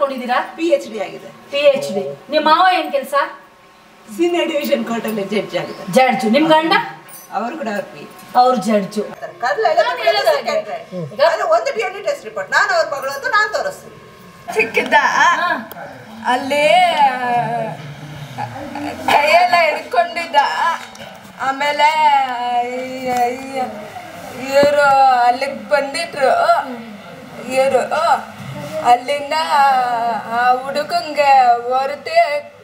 ಮಾಡ್ಕೊಂಡಿದ್ದೀರಾ? PhD ಆಗಿದೆ. PhD. ನಿಮ್ಮ ಮಾವ ಏನ್ ಕೆಲಸ? ಸೀನಿಯರ್ ಡಿವಿಷನ್ ಕೋರ್ಟ್ ಅಲ್ಲಿ ಜಡ್ಜ್ ಆಗಿದೆ. ಜಡ್ಜು. ನಿಮ್ ಗಂಡ? ಅವರು ಕೂಡ ಅವ್ರು ಜಡ್ಜು. ಒಂದು DNA ಟೆಸ್ಟ್ ರಿಪೋರ್ಟ್ ನಾನು ಅವ್ರ ಮಗಳು ಅಂತ ನಾನು ತೋರಿಸ್ತೀನಿ. ಸಿಕ್ಕಿದ್ದ ಅಲ್ಲಿ ಕೈಯೆಲ್ಲ ಹಿಡ್ಕೊಂಡಿದ್ದ. ಆಮೇಲೆ ಇವರು ಅಲ್ಲಿಗೆ ಬಂದಿದ್ರು. ಇವರು ಅಲ್ಲಿಂದ ಆ ಹುಡುಗಂಗೆ ಹೊರತಿ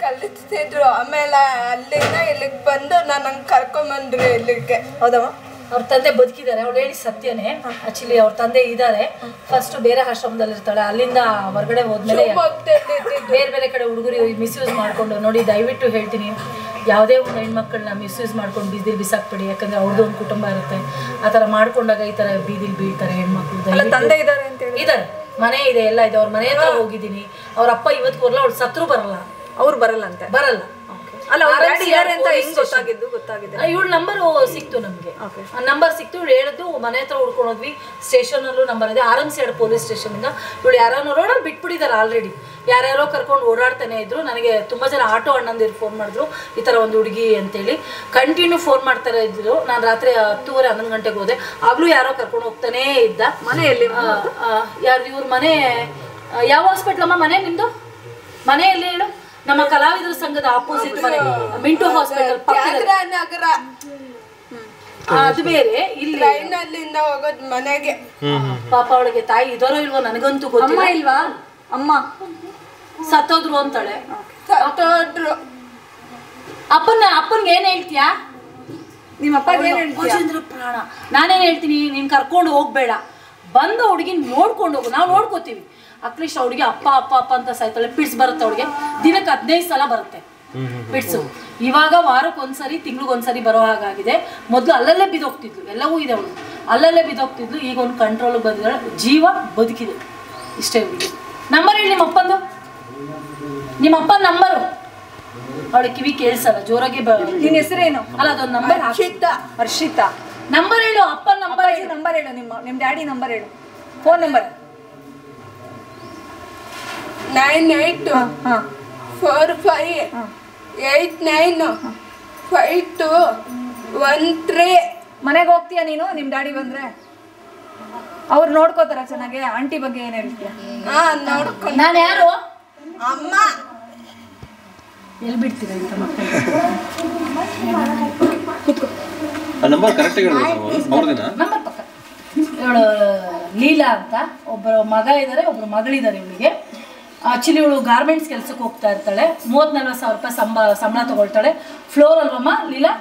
ಕಲಿಸ್ತಿದ್ರು. ಆಮೇಲೆ ಅಲ್ಲಿಂದ ಇಲ್ಲಿಗೆ ಬಂದು ನನಗೆ ಕರ್ಕೊಂಬಂದ್ರು ಇಲ್ಲಿಗೆ. ಹೌದಮ್ಮ? ಅವ್ರ ತಂದೆ ಬದುಕಿದ್ದಾರೆ, ಅವಳು ಹೇಳಿ ಸತ್ಯನೇ. ಆಕ್ಚುಲಿ ಅವ್ರ ತಂದೆ ಇದ್ದಾರೆ. ಫಸ್ಟ್ ಬೇರೆ ಆಶ್ರಮದಲ್ಲಿ ಇರ್ತಾಳೆ, ಅಲ್ಲಿಂದ ಹೊರಗಡೆ ಹೋದ್ಮೇಲೆ ಬೇರೆ ಬೇರೆ ಕಡೆ ಹುಡುಗರು ಮಿಸ್ಯೂಸ್ ಮಾಡ್ಕೊಂಡು ನೋಡಿ. ದಯವಿಟ್ಟು ಹೇಳ್ತೀನಿ, ಯಾವುದೇ ಒಂದು ಹೆಣ್ಮಕ್ಳನ್ನ ಮಿಸ್ಯೂಸ್ ಮಾಡ್ಕೊಂಡು ಬೀದಿಲಿ ಬಿಸಾಕ್ಬಿಡಿ. ಯಾಕಂದ್ರೆ ಅವ್ರದ್ದು ಒಂದು ಕುಟುಂಬ ಇರುತ್ತೆ. ಆ ಥರ ಮಾಡ್ಕೊಂಡಾಗ ಈ ಥರ ಬೀದಿಲಿ ಬೀಳ್ತಾರೆ ಹೆಣ್ಮಕ್ಳು. ತಂದೆ ಇದ್ದಾರೆ ಅಂತ ಇದ್ದಾರೆ, ಮನೆ ಇದೆ, ಎಲ್ಲ ಇದೆ. ಅವ್ರ ಮನೆ ಹತ್ರ ಹೋಗಿದ್ದೀನಿ. ಅವ್ರ ಅಪ್ಪ ಇವತ್ತು ಬರಲ್ಲ, ಅವ್ಳು ಸತ್ರು ಬರಲ್ಲ. ಅವ್ರು ಬರಲ್ಲ ಅಂತ? ಬರಲ್ಲ. ಇವಳ ನಂಬರ್ ಸಿಕ್ತು ನಮ್ಗೆ. ನಂಬರ್ ಸಿಕ್ತು, ಇವಳು ಹೇಳಿದ್ದು ಮನೆ ಹತ್ರ ಹುಡ್ಕೊಂಡೋದ್ವಿ. ಸ್ಟೇಷನ್ ಅಲ್ಲೂ ನಂಬರ್ ಇದೆ, RMC ಪೊಲೀಸ್ ಸ್ಟೇಷನ್ ಇಂದ. ಇವಳು ಯಾರೋ ರೋಡಲ್ಲಿ ಬಿಟ್ಬಿಟ್ಟಿದ್ದಾರೆ ಆಲ್ರೆಡಿ. ಯಾರ್ಯಾರೋ ಕರ್ಕೊಂಡು ಓಡಾಡ್ತಾನೆ ಇದ್ರು. ನನಗೆ ತುಂಬಾ ಜನ ಆಟೋ ಅಣ್ಣಂದಿರು ಫೋನ್ ಮಾಡಿದ್ರು, ಈ ತರ ಒಂದು ಹುಡುಗಿ ಅಂತೇಳಿ. ಕಂಟಿನ್ಯೂ ಫೋನ್ ಮಾಡ್ತಾರೆ ಇದ್ರು. ನಾನು ರಾತ್ರಿ 10:30 11 ಗಂಟೆಗೆ ಹೋದೆ. ಆಗ್ಲೂ ಯಾರೋ ಕರ್ಕೊಂಡು ಹೋಗ್ತಾನೇ ಇದ್ದ. ಮನೆಯಲ್ಲಿ ಯಾರು ಇವ್ರ ಮನೆ? ಯಾವ ಹಾಸ್ಪಿಟ್ಲ್ ಅಮ್ಮ ಮನೆ ನಿಮ್ದು? ಮನೆಯಲ್ಲಿ ಹೇಳು. ನಮ್ಮ ಕಲಾವಿದರ ಸಂಘದ ಆಪೋಸಿಟ್ ಮನೆ, ಮಿಂಟು ಹಾಸ್ಪಿಟಲ್ ನಗರ. ಅದು ಬೇರೆ. ಇಲ್ಲಿ ಟ್ರೈನಲ್ಲಿಂದ ಹೋಗೋದು ಮನೆಗೆ. ಪಾಪ ಅವಳಿಗೆ ತಾಯಿ ಇದಾರೋ ಇಲ್ವೋ ನನಗಂತೂ ಗೊತ್ತಿಲ್ಲ. ಇಲ್ವಾ? ಅಮ್ಮ ಸತ್ತೋದ್ರು ಅಂತಾಳೆ. ಸತ್ತೋದ್ರು. ಅಪ್ಪನ್ಗೆ ಏನ್ ಹೇಳ್ತೀಯಾ? ನಿಮ್ಮ ಅಪ್ಪಗೆ ಏನ್ ಹೇಳ್ತೀಯಾ? ಪ್ರಾಣ. ನಾನೇನ್ ಹೇಳ್ತೀನಿ, ನೀನ್ ಕರ್ಕೊಂಡು ಹೋಗ್ಬೇಡ, ಬಂದ ಹುಡುಗಿ ನೋಡ್ಕೊಂಡು ಹೋಗು, ನಾವು ನೋಡ್ಕೋತೀವಿ. ಅಟ್ಲೀಸ್ಟ್ ಅವಳಿಗೆ ಅಪ್ಪ ಅಪ್ಪ ಅಪ್ಪ ಅಂತ ಸಾಯ್ತಾಳೆ. ಪಿಡ್ಸ್ ಬರುತ್ತೆ ಅವಳಿಗೆ, ದಿನಕ್ಕೆ 15 ಸಲ ಬರುತ್ತೆ ಪಿಡ್ಸು. ಇವಾಗ ವಾರಕ್ಕೊಂದ್ಸರಿ, ತಿಂಗ್ಳಿಗೊಂದ್ಸರಿ ಬರೋ ಹಾಗಾಗಿದೆ. ಮೊದಲು ಅಲ್ಲಲ್ಲೇ ಬಿದ್ದೋಗ್ತಿದ್ಲು, ಎಲ್ಲವೂ ಇದೆ ಅವಳು, ಅಲ್ಲಲ್ಲೇ ಬಿದ್ದೋಗ್ತಿದ್ಲು. ಈಗ ಒಂದು ಕಂಟ್ರೋಲ್ಗೆ ಬಂದಿದ್ದಾಳೆ, ಜೀವ ಬದುಕಿದೆ. ಇಷ್ಟೇ ಹುಡುಗಿ. ನಂಬರ್ ಹೇಳಿ ನಿಮ್ಮ ಅಪ್ಪಂದು. ನಿಮ್ಮ ಅಪ್ಪನ ನಂಬರು ಅವಳಿಗೆ ಕಿವಿ ಕೇಳಿಸಲ್ಲ, ಜೋರಾಗಿ. ನಿನ್ನ ಹೆಸರೇನು? ಅಲ್ಲ, ಅದೊಂದು ನಂಬರ್. ಹರ್ಷಿತಾ. ನಂಬರ್ ಹೇಳು, ಅಪ್ಪನ ನಂಬರ್ ಹೇಳು. ನಂಬರ್ ಹೇಳು, ನಿಮ್ಮ ಡ್ಯಾಡಿ ನಂಬರ್ ಹೇಳು. Phone number 9845895213. ಮನೆಗೆ ಹೋಗ್ತೀಯಾ ನೀನು? ನಿಮ್ಮ ಡ್ಯಾಡಿ ಬಂದ್ರೆ ಅವ್ರು ನೋಡ್ಕೋತಾರ ಚೆನ್ನಾಗಿ? ಆಂಟಿ ಬಗ್ಗೆ ಏನ್ ಹೇಳ್ತೀಯ? ನೋಡ್ಕೊಂಡು. ನಾನು ಯಾರು? ಅಮ್ಮ. ಎಲ್ಲಿ ಬಿಡ್ತೀರ ಇಂಥ ಮಕ್ಕಳು? ನಂಬರ್ ಕರೆಕ್ಟಾಗಿ ನಂಬರ್ ಪಕ್ಕ. ಇವಳು ಲೀಲಾ ಅಂತ ಒಬ್ಬರು ಮಗ ಇದ್ದಾರೆ, ಒಬ್ರು ಮಗಳಿದ್ದಾರೆ ಇವಳಿಗೆ. ಆಕ್ಚುಲಿ ಇವಳು ಗಾರ್ಮೆಂಟ್ಸ್ ಕೆಲಸಕ್ಕೆ ಹೋಗ್ತಾ ಇರ್ತಾಳೆ. 30-40 ಸಾವಿರ ರೂಪಾಯಿ ಸಂಬಳ ತಗೊಳ್ತಾಳೆ. ಫ್ಲೋರ್ ಅಲ್ವಮ್ಮ ಲೀಲಾ?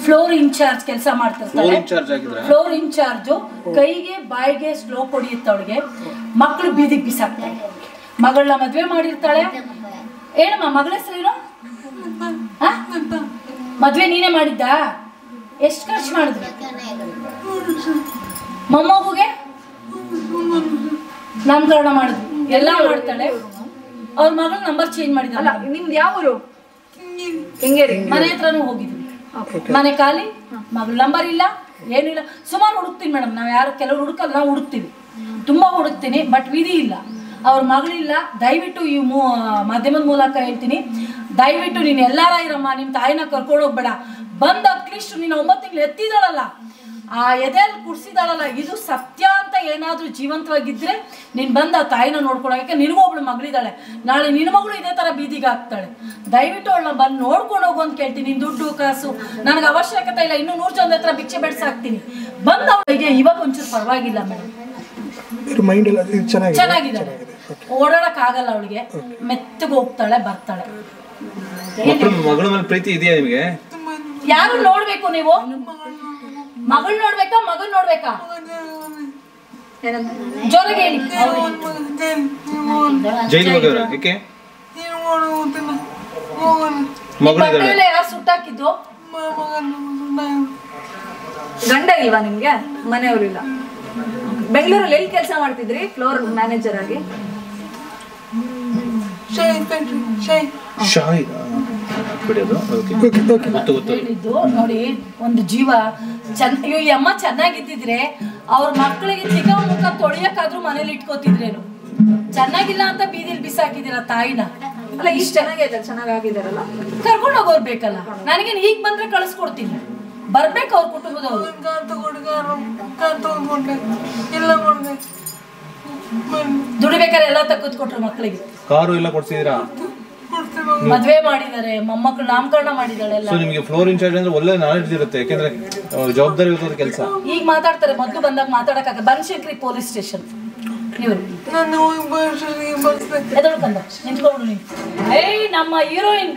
ಫ್ಲೋರ್ ಇನ್ಚಾರ್ಜ್ ಕೆಲಸ ಮಾಡ್ತಿರ್ತಾಳೆ. Floor incharge. ಕೈಗೆ ಬಾಯಿಗೆ ಸ್ಲೋ ಹೊಡಿಯುತ್ತೆ ಅವಳಿಗೆ. ಮಕ್ಕಳು ಬೀದಿಗೆ ಬಿಸಾಕ್ತಾಳೆ. ಮಗಳನ್ನ ಮದ್ವೆ ಮಾಡಿರ್ತಾಳೆ. ಏನಮ್ಮ ಮಗಳ ಹೆಸರೇನು? ಮದ್ವೆ ನೀನೇ ಮಾಡಿದ್ದ? ಎಷ್ಟು ಖರ್ಚು ಮಾಡಿದ್ರಿ ಮೊಮ್ಮಗುಗೆ? ನಾಮಕರಣ ಮಾಡಿದ್ವಿ, ಎಲ್ಲ ಮಾಡ್ತಾಳೆ. ಅವ್ರ ಮಗಳ ನಂಬರ್ ಚೇಂಜ್ ಮಾಡಿದ್ರಲ್ಲ. ನಿಮ್ದು ಯಾವ ಊರು? ಹಿಂಗೇರಿ. ಮನೆ ಹತ್ರನೂ ಹೋಗಿದ್ವಿ. ಮನೆ ಖಾಲಿ, ಮಗಳ ನಂಬರ್ ಇಲ್ಲ, ಏನಿಲ್ಲ. ಸುಮಾರು ಹುಡುಕ್ತೀನಿ ಮೇಡಮ್. ನಾವು ಯಾರು ಕೆಲವರು ಹುಡುಕಲ್ಲ, ನಾವು ಹುಡುಕ್ತೀವಿ, ತುಂಬಾ ಹುಡುಕ್ತೀನಿ. ಬಟ್ ವಿಧಿ ಇಲ್ಲ, ಅವ್ರ ಮಗಳಿಲ್ಲ. ದಯವಿಟ್ಟು ಈ ಮಾಧ್ಯಮದ ಮೂಲಕ ಹೇಳ್ತೀನಿ, ದಯವಿಟ್ಟು ನೀನು ಎಲ್ಲಾರ ಇರಮ್ಮ, ನಿಮ್ಮ ತಾಯಿನ ಕರ್ಕೊಂಡು ಹೋಗ್ಬೇಡ. ಬಂದು ಅಟ್ಲೀಸ್ಟ್ ನೀನು 9 ತಿಂಗಳು ಎತ್ತಿದಾಳಲ್ಲ, ಆ ಎದೆಯಲ್ಲಿ ಕುಡ್ಸಿದಾಳಲ್ಲ, ಇದು ಸತ್ಯ ಅಂತ ಏನಾದರೂ ಜೀವಂತವಾಗಿದ್ದರೆ ನೀನು ಬಂದು ಆ ತಾಯಿನ ನೋಡ್ಕೊಳಕ್ಕೆ. ನಿನಗೂ ಒಬ್ಳು ಮಗಳಿದ್ದಾಳೆ, ನಾಳೆ ನಿನ್ನ ಮಗಳು ಇದೇ ಥರ ಬೀದಿಗೆ ಹಾಕ್ತಾಳೆ. ದಯವಿಟ್ಟು ಅವಳನ್ನ ಬಂದು ನೋಡ್ಕೊಂಡು ಹೋಗು ಅಂತ ಕೇಳ್ತೀನಿ. ನಿನ್ನ ದುಡ್ಡು ಕಾಸು ನನಗೆ ಅವಶ್ಯಕತೆ ಇಲ್ಲ. ಇನ್ನೂ 100 ಜನದ ಹತ್ರ ಭಿಕ್ಷೆ ಬೆಡ್ಸಾಕ್ತೀನಿ. ಬಂದು ಅವಳಿಗೆ ಇವಾಗ ಒಂಚೂರು ಪರವಾಗಿಲ್ಲ ಮೇಡಮ್, ಚೆನ್ನಾಗಿದ್ದಾಳೆ. ಓಡಾಡಕ್ ಆಗಲ್ಲ ಅವಳಿಗೆ, ಮೆತ್ತಗೆ ಹೋಗ್ತಾಳೆ, ಬರ್ತಾಳೆ. ಮಗಳ ಮೇಲೆ ಪ್ರೀತಿ ಇದೆಯಾ ನಿಮಗೆ? ಯಾರು ನೋಡ್ಬೇಕು ನೀವು? ಮಗಳು ನೋಡ್ಬೇಕಾ, ಮಗನ್ ನೋಡ್ಬೇಕಾ? ಜೋರಾಗಿ ಹೇಳಿ. ಯಾರು ಸುಟ್ಟಾಕಿದ್ದು? ಗಂಡ ಇಲ್ವಾ ನಿಮ್ಗೆ? ಮನೆಯವ್ರಿಲ್ಲ. ಬೆಂಗಳೂರಲ್ಲಿ ಎಲ್ಲಿ ಕೆಲಸ ಮಾಡ್ತಿದ್ರಿ ಫ್ಲೋರ್ ಮ್ಯಾನೇಜರ್ ಆಗಿ? ಹೇಳಿದ್ದು ನೋಡಿ, ಒಂದು ಜೀವ ಈ ಅಮ್ಮ ಚೆನ್ನಾಗಿದ್ದಿದ್ರೆ ಅವ್ರ ಮಕ್ಕಳಿಗೆ ತಿಕ್ಕ ಮುಖ ತೊಳಿಯಕ್ಕಾದ್ರೂ ಮನೇಲಿ ಇಟ್ಕೋತಿದ್ರೇನು, ಚೆನ್ನಾಗಿಲ್ಲ ಅಂತ ಬೀದಿಲಿ ಬಿಸಾಕಿದಿರ ತಾಯಿನ. ಅಲ್ಲ ಇಷ್ಟು ಚೆನ್ನಾಗಿದಾರಲ್ಲ, ಕರ್ಕೊಂಡು ಹೋಗೋರು ಬೇಕಲ್ಲ. ನನಗೆ ಈಗ ಬಂದ್ರೆ ಕಳಿಸ್ಕೊಡ್ತೀನಿ, ಬರ್ಬೇಕು ಅವ್ರ ಕುಟುಂಬದವ್ರು. ದುಡಿಬೇಕಾದ್ರೆ ಎಲ್ಲ ತಕ್ಕುತ್ಕೊಟ್ರು ಮಕ್ಕಳಿಗೆ. ಕಾರು ಎಲ್ಲ ಕೊಡ್ಸಿದೀರಾ? ಮದ್ವೆ ಮಾಡಿದ್ದಾರೆ, ಮೊಮ್ಮಕ್ಕಳು ನಾಮಕರಣ ಮಾಡಿದಾಳೆ ಎಲ್ಲ. ಸೊ ನಿಮಗೆ ಫ್ಲೋರ್ ಇನ್ಚಾರ್ಜ್ ಅಂದ್ರೆ ಒಳ್ಳೆ ನಾಲೆಡ್ಜ್ ಇರುತ್ತೆ, ಯಾಕಂದ್ರೆ ಜವಾಬ್ದಾರಿ ಇರ್ತದೆ ಕೆಲಸ. ಈಗ ಮಾತಾಡ್ತಾರೆ, ಮೊದ್ಲು ಬಂದಾಗ ಮಾತಾಡಕ್ಕಾಗ. ಬನಶಂಕರಿ ಪೊಲೀಸ್ ಸ್ಟೇಷನ್ ಇವ್ರು. ಎದೊಳ್ಕಂದ ನಿಂತ್ಕೊಂಡು ನೀನು. ಏಯ್ ನಮ್ಮ ಹೀರೋಯಿನ್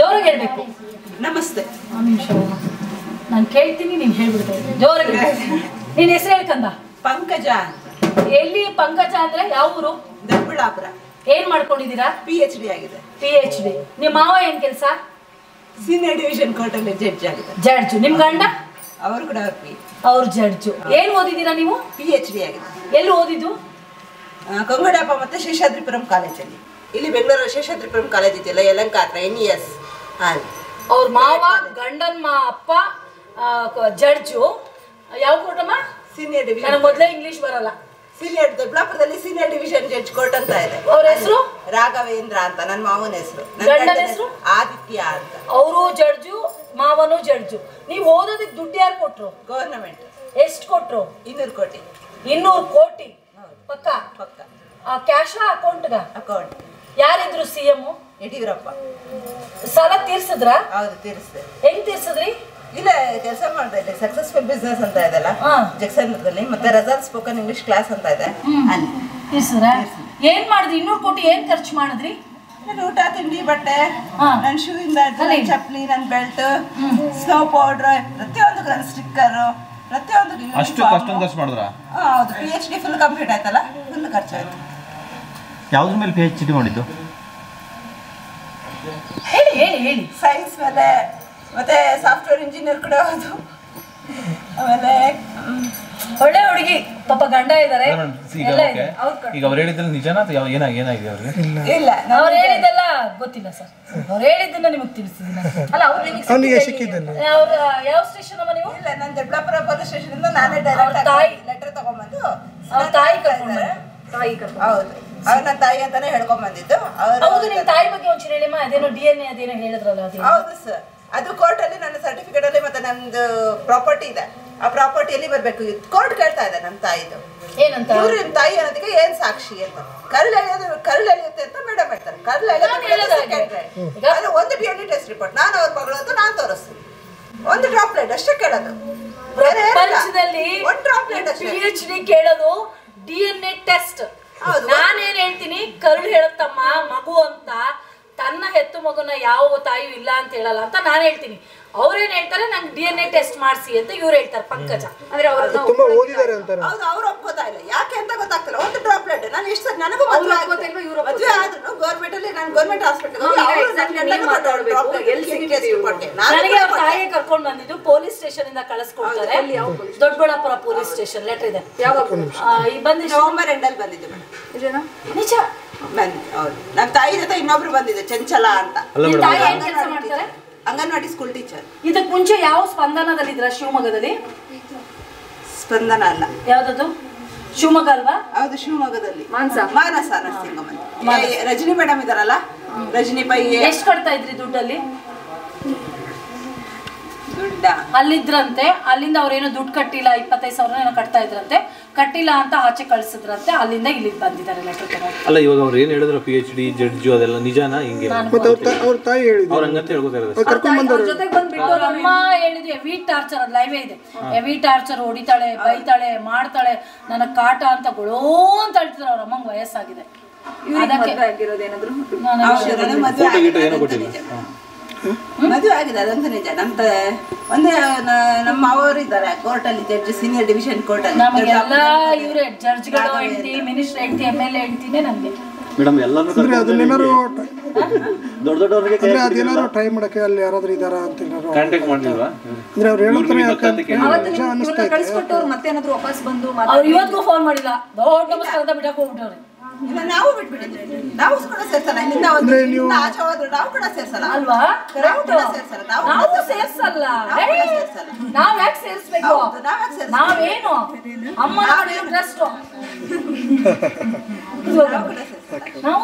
ಜೋರಾಗಿ ಹೇಳ್ಬೇಕು. ನಮಸ್ತೆ. ಒಂದು ನಿಮಿಷ ನಾನು ಕೇಳ್ತೀನಿ, ನೀನು ಹೇಳ್ಬಿಡ್ತೇವೆ ಜೋರಾಗಿ. ನಿನ್ನ ಹೆಸರು ಹೇಳ್ಕಂದ? ಪಂಕಜ. ಎಲ್ಲಿ ಪಂಕಜ ಅಂದ್ರೆ ಯಾವ ಊರು? ದೊಡ್ಡಬಳ್ಳಾಪುರ. ಏನ್ ಮಾಡ್ಕೊಂಡಿದ್ದೀರಾ? PhD ಆಗಿದೆ. PhD. ನಿಮ್ಮ ಮಾವ ಏನ್ ಕೆಲಸ? ಸೀನಿಯರ್ ಡಿವಿಷನ್ ಕೋರ್ಟ್ ಅಲ್ಲಿ ಜಡ್ಜ್ ಆಗಿದೆ. ಜಡ್ಜು. ನಿಮ್ ಗಂಡ? ಅವರು ಕೂಡ ಅವ್ರು ಜಡ್ಜು. ಏನ್ ಓದಿದ್ದೀರಾ ನೀವು? PhD ಆಗಿದೆ. ಎಲ್ಲಿ ಓದಿದ್ದು? ಕೊಂಗಡಪ್ಪ ಮತ್ತೆ ಶೇಷಾದ್ರಿಪುರಂ ಕಾಲೇಜಲ್ಲಿ. ಇಲ್ಲಿ ಬೆಂಗಳೂರು ಶೇಷಾದ್ರಿಪುರಂ ಕಾಲೇಜ್ ಇದೆಯಲ್ಲ, ಯಲಹಂಕ ಹತ್ರ, NES. ಅವ್ರ ಮಾವ ಗಂಡನ್ ಅಪ್ಪ ಜಡ್ಜು. ಯಾವ ಕೋರ್ಟಮ್ಮ? Senior division. ನನಗೆ ಮೊದಲೇ ಇಂಗ್ಲಿಷ್ ಬರಲ್ಲ. ಸೀನಿಯರ್ ದೊಡ್ಡಬಳ್ಳಾಪುರದಲ್ಲಿ ಸೀನಿಯರ್ ಡಿವಿಷನ್ ಜಡ್ಜ್ ಕೋರ್ಟ್ ಅಂತ ಇದೆ. ಅವ್ರ ಹೆಸರು ರಾಘವೇಂದ್ರ ಅಂತ, ನನ್ನ ಮಾವನ ಹೆಸರು. ಗಂಡನ ಹೆಸರು ಆದಿತ್ಯ ಅಂತ. ಅವರು ಜಡ್ಜು, ಮಾವನು ಜಡ್ಜು. ನೀವು ಓದೋದಕ್ಕೆ ದುಡ್ಡು ಯಾರು ಕೊಟ್ರು? ಗವರ್ನಮೆಂಟ್. ಎಷ್ಟು ಕೊಟ್ರು? 200 ಕೋಟಿ. 200 ಕೋಟಿ ಪಕ್ಕ? ಪಕ್ಕ. ಕ್ಯಾಶ ಅಕೌಂಟ್ಗ? ಅಕೌಂಟ್. ಯಾರಿದ್ರು CM? ಯಡಿಯೂರಪ್ಪ. ಸಾಲ ತೀರ್ಸಿದ್ರ? ಹೌದು, ತೀರಿಸಿದೆ. ಹೆಂಗ್ ತೀರ್ಸಿದ್ರಿ? ಇಲ್ಲ, ಕೆಲಸ ಮಾಡ್ತಾ ಇದ್ದೆ. ಸಕ್ಸಸ್ಫುಲ್ ಬಿಸ್ನೆಸ್ ಅಂತ ಇದೆಲ್ಲ ಜಕ್ಸನ್ದಲ್ಲಿ, ಮತ್ತೆ ರಜಾಲ್ ಸ್ಪೋಕನ್ ಇಂಗ್ಲಿಷ್ ಕ್ಲಾಸ್ ಅಂತ ಇದೆ ಅಲ್ಲಿ ತೀರ್ಸಿದ್ರ? ಏನ್ ಮಾಡಿದ್ರಿ? 200 ಕೋಟಿ ಏನ್ ಖರ್ಚು ಮಾಡಿದ್ರಿ? ನನ್ನ ಊಟ, ತಿಂಡಿ, ಬಟ್ಟೆ, ನನ್ನ ಶೂ ಇಂದ ಚಪ್ಪಲಿ, ನನ್ನ ಬೆಲ್ಟ್, ಸ್ನೋ ಪೌಡರ್, ಪ್ರತಿಯೊಂದು ನನ್ನ ಸ್ಟಿಕ್ಕರ್, ಪ್ರತಿಯೊಂದು. ಅಷ್ಟೊಂದು ಖರ್ಚು ಮಾಡಿದ್ರ? ಹೌದು. PhD ಫುಲ್ ಕಂಪ್ಲೀಟ್ ಆಯ್ತಲ್ಲ, ಫುಲ್ ಖರ್ಚಾಯ್ತು. ಯಾವ್ದ್ರ ಮೇಲೆ PhD ಮಾಡಿದ್ದು? ಹೇಳಿ ಹೇಳಿ ಹೇಳಿ. ಸೈನ್ಸ್ ಮೇಲೆ, ಮತ್ತೆ ಸಾಫ್ಟ್ವೇರ್ ಇಂಜಿನಿಯರ್ ಕೂಡ ಹೌದು. ಆಮೇಲೆ ಒಳ್ಳೆ ಹುಡುಗಿ, ಪಾಪ ಗಂಡ ಇದಾರೆ. ಈಗ ಅವ್ರು ಹೇಳಿದ್ರಲ್ಲಿ ನಿಜನಾ ಅಥವಾ ಏನಾಗಿದೆ ಅವ್ರಿಗೆ? ಇಲ್ಲ, ಅವ್ರು ಹೇಳಿದ್ದೆಲ್ಲ ಗೊತ್ತಿಲ್ಲ ಸರ್. ಅವ್ರು ಹೇಳಿದ್ದನ್ನ ನಿಮಗೆ ತಿಳಿಸಿದ್ದೀನಿ. ಅಲ್ಲ, ಅವ್ರು ನಿಮಗೆ ಸಿಕ್ಕಿದ್ದಲ್ಲ. ಅವ್ರ ಯಾವ ಸ್ಟೇಷನ್ ಅಮ್ಮ ನೀವು? ಇಲ್ಲ, ನಾನು ದೊಡ್ಡಬಳ್ಳಾಪುರ ಪೊಲೀಸ್ ಸ್ಟೇಷನ್ ಇಂದ ನಾನೇ ಡೈರೆಕ್ಟ್ ತಾಯಿ ಲೆಟರ್ ತಗೊಂಡ್ಬಂದು ಅವ್ರ ತಾಯಿ ಕರ್ಕೊಂಡು. ಹೌದು, ಅವ್ರ ನನ್ನ ತಾಯಿ ಅಂತಾನೆ ಹೇಳ್ಕೊಂಡ್ ಬಂದಿದ್ದು. ಹೌದು, ನಿಮ್ ತಾಯಿ ಬಗ್ಗೆ ಒಂಚೂರು ಹೇಳಿಮ್ಮ. ಅದೇನೋ DNA ಅದೇನೋ ಹೇಳಿದ್ರಲ್ಲ? ಹೌದು ಸರ್, ಅದು ಕೋರ್ಟ್ ಅಲ್ಲಿ ನನ್ನ ಸರ್ಟಿಫಿಕೇಟ್ ಅಲ್ಲಿ ಮತ್ತೆ ನಮ್ದು ಪ್ರಾಪರ್ಟಿ ಇದೆ. ಆ ಪ್ರಾಪರ್ಟಿಯಲ್ಲಿ ಬರ್ಬೇಕು. ಕೋರ್ಟ್ ಕೇಳ್ತಾ ಇದೆ ನಮ್ಮ ತಾಯಿದು. ಏನಂತ? ಇವ್ರು ನಿಮ್ ತಾಯಿ ಅನ್ನೋದಕ್ಕೆ ಏನ್ ಸಾಕ್ಷಿ ಅಂತ. ಕರಳು ಎಳೆಯುತ್ತೆ ಅಂತ ಮೇಡಮ್ ಹೇಳ್ತಾರೆ. ಕರಳು ಎಳೆಯೋದು ಒಂದು DNA ಟೆಸ್ಟ್ ರಿಪೋರ್ಟ್. ನಾನು ಅವ್ರ ಮಗಳು ಅಂತ ನಾನು ತೋರಿಸ್ತೀನಿ. ಒಂದು ಡ್ರಾಪ್ಲೆಟ್ ಅಷ್ಟೇ ಕೇಳೋದು. ಪ್ರಪಂಚದಲ್ಲಿ ಒಂದು ಡ್ರಾಪ್ಲೆಟ್ ಅಷ್ಟೇ PhD ಕೇಳೋದು DNA ಟೆಸ್ಟ್. ನಾನೇನ್ ಹೇಳ್ತೀನಿ, ಕರುಳು ಹೇಳತ್ತಮ್ಮ ಮಗು ಅಂತ. ತನ್ನ ಹೆತ್ತು ಮಗುನ ಯಾವ ತಾಯಿಯೂ ಇಲ್ಲ ಅಂತ ಹೇಳಲ್ಲ ಅಂತ ನಾನು ಹೇಳ್ತೀನಿ. ಅವ್ರೇನ್ ಹೇಳ್ತಾರೆ, ನಂಗೆ DNA ಟೆಸ್ಟ್ ಮಾಡಿಸಿ ಅಂತ ಇವ್ರು ಹೇಳ್ತಾರೆ. ಪಂಕಜ ಅಂದ್ರೆ ಅವರು ತುಂಬಾ ಓದಿದ್ದಾರೆ ಅಂತಾರೆ. ಹೌದು, ಅವ್ರು ಒಪ್ಕೋತಾ ಇಲ್ಲ. ಯಾಕೆ ಅಂತ ಗೊತ್ತಾಗ್ತಿಲ್ಲ. ಒಂದು ಡ್ರಾಪ್ಲೆಟ್ ನಾನು ಎಷ್ಟು ನನಗೂ ಮದುವೆ ಆದ್ರೂ ಗೌರ್ಮೆಂಟ್ ಅಲ್ಲಿ, ನಾನು ಗೌರ್ಮೆಂಟ್ ಹಾಸ್ಪಿಟಲ್ ನನಗೆ ಅವ್ರ ತಾಯಿಗೆ ಕರ್ಕೊಂಡು ಬಂದಿದ್ದು ಪೊಲೀಸ್ ಸ್ಟೇಷನ್ ಇಂದ ಕಳಿಸ್ಕೊಡ್ತಾರೆ. ದೊಡ್ಡಬಳ್ಳಾಪುರ ಪೊಲೀಸ್ ಸ್ಟೇಷನ್ ಲೆಟರ್ ಇದೆ. ಯಾವಾಗ ಬಂದಿದ್ದು? ನವೆಂಬರ್ ಎಂಡಲ್ಲಿ ಬಂದಿದ್ದು ಮೇಡಮ್. ನಿಜ ಹೌದು. ನಮ್ಮ ತಾಯಿ ಜೊತೆ ಇನ್ನೊಬ್ರು ಬಂದಿದೆ, ಚಂಚಲ ಅಂತ. ಕೆಲಸ ಮಾಡ್ತಾರೆ? Anganwadi school teacher. ಇದಕ್ ಮುಂಚೆ ಯಾವ ಸ್ಪಂದನದಲ್ಲಿ ಇದ್ರ? ಶಿವಮೊಗ್ಗದಲ್ಲಿ? ಸ್ಪಂದನ ಅಲ್ಲ, ಯಾವ್ದದು? ಶಿವಮೊಗ್ಗ ಅಲ್ವಾ? ಹೌದು, ಶಿವಮೊಗ್ಗದಲ್ಲಿ ಮಾನಸ ನರಸಿಂಹಮನ್. ರಜನಿ ಮೇಡಮ್ ಇದಾರಲ್ಲ, ರಜನಿ ಪೈ. ಎಷ್ಟು ಕಟ್ತಾ ಇದ್ರಿ ದುಡ್ಡಲ್ಲಿ? ದುಡ್ಡ ಅಲ್ಲಿದ್ರಂತೆ. ಅಲ್ಲಿಂದ ಅವ್ರೇನೋ ದುಡ್ಡು ಕಟ್ಟಿಲ್ಲ, 25,000 ಏನೋ ಕಟ್ತಾ ಇದ್ರಂತೆ. ಕಟ್ಟಿಲ್ಲ ಅಂತ ಆಚೆ ಕಳಿಸಿದ್ರಂತೆ. ಅಲ್ಲಿಂದ ಇಲ್ಲಿಗೆ ಬಂದಿದ್ದಾರೆ ಲೆಟರ್ ತಗೊಂಡು. ಅಲ್ಲ, ಇವಾಗ ಅವ್ರು ಏನ್ ಹೇಳಿದ್ರು PhD ಜಡ್ಜು ಅದೆಲ್ಲ ನಿಜಾನಾ? ಹಿಂಗೆ ಅವ್ರ ತಾಯಿ ಹೇಳಿದ್ರು, ಅವ್ರ ಹಂಗಂತ ಹೇಳ್ಕೊತಾರೆ. ಅಮ್ಮ ಹೇಳಿದ್ರು ಹೆವಿ ಟಾರ್ಚರ್. ಅದು ಲೈವೇ ಇದೆ. ಹೆವಿ ಟಾರ್ಚರ್, ಹೊಡಿತಾಳೆ, ಬೈತಾಳೆ, ಮಾಡ್ತಾಳೆ, ನನಗ್ ಕಾಟ ಅಂತ ಗೊಳೋ ಅಂತ ಹೇಳ್ತಿದ್ರು. ಅವ್ರ ಅಮ್ಮಂಗೆ ವಯಸ್ಸಾಗಿದೆ. ಮದುವೆ ಆಗಿದೆ, ಅದಂತ ನಿಜ. ನಮ್ಮ ಮಾವರು ಇದ್ದಾರೆ ಕೋರ್ಟ್ ಅಲ್ಲಿ ಜಡ್ಜ್, ಸೀನಿಯರ್ ಡಿವಿಷನ್ ಕೋರ್ಟ್ ಅಲ್ಲಿ. ನಮಗೆಲ್ಲ ಇವರೇ ಜಡ್ಜ್ಗಳು ಹೆಂಡತಿ, ಮಿನಿಸ್ಟರ್ ಹೆಂಡತಿ, MLA ಹೆಂಡತಿನೇ ನಮ್ಗೆ. ಮೇಡಮ್ ಎಲ್ಲರೂ ದೊಡ್ಡ ದೊಡ್ಡವರಿಗೆ ಅಂದ್ರೆ ಅದೇನಾದ್ರು ಟ್ರೈ ಮಾಡಕ್ಕೆ ಅಲ್ಲಿ ಯಾರಾದ್ರೂ ಇದಾರಾ ಅಂತ ಏನಾದ್ರು ಕಾಂಟ್ಯಾಕ್ಟ್ ಮಾಡಿಲ್ವಾ? ಅಂದ್ರೆ ಅವ್ರು ಹೇಳ್ತಾರೆ ಅವತ್ತು ನಿಮ್ಗೆ ಕಳ್ಸಿಕೊಟ್ಟು ಮತ್ತೇನಾದ್ರು ವಾಪಸ್ ಬಂದು ಅವ್ರು ಇವತ್ತಿಗೂ ಫೋನ್ ಮಾಡಿಲ್ಲ, ದೊಡ್ಡ ನಮಸ್ಕಾರದ ಬಿಡಕ್ಕೆ ಹೋಗ್ಬಿಟ್ಟವ್ರೆ. ಇಲ್ಲ ನಾವು ಬಿಟ್ಬಿಟ್ಟಿದ್ರಿ, ನಾವು ಕೂಡ ಸೇರ್ಸಲ್ಲ. ಇಲ್ಲಿಂದ ಒಂದು ಇಲ್ಲಿಂದ ಆಚೆ ಹೋದ್ರು ನಾವು ಕೂಡ ಸೇರ್ಸಲ್ಲ ಅಲ್ವಾ? ನಾವು ಕೂಡ ಸೇರ್ಸಲ್ಲ. ನಾವು ಸೇರ್ಸಲ್ಲ. ನಾವ್ ಯಾಕೆ ಸೇರಿಸ್ಬೇಕು? ನಾವೇನು ಅಮ್ಮ ಟ್ರಸ್ಟ್ ನಾವು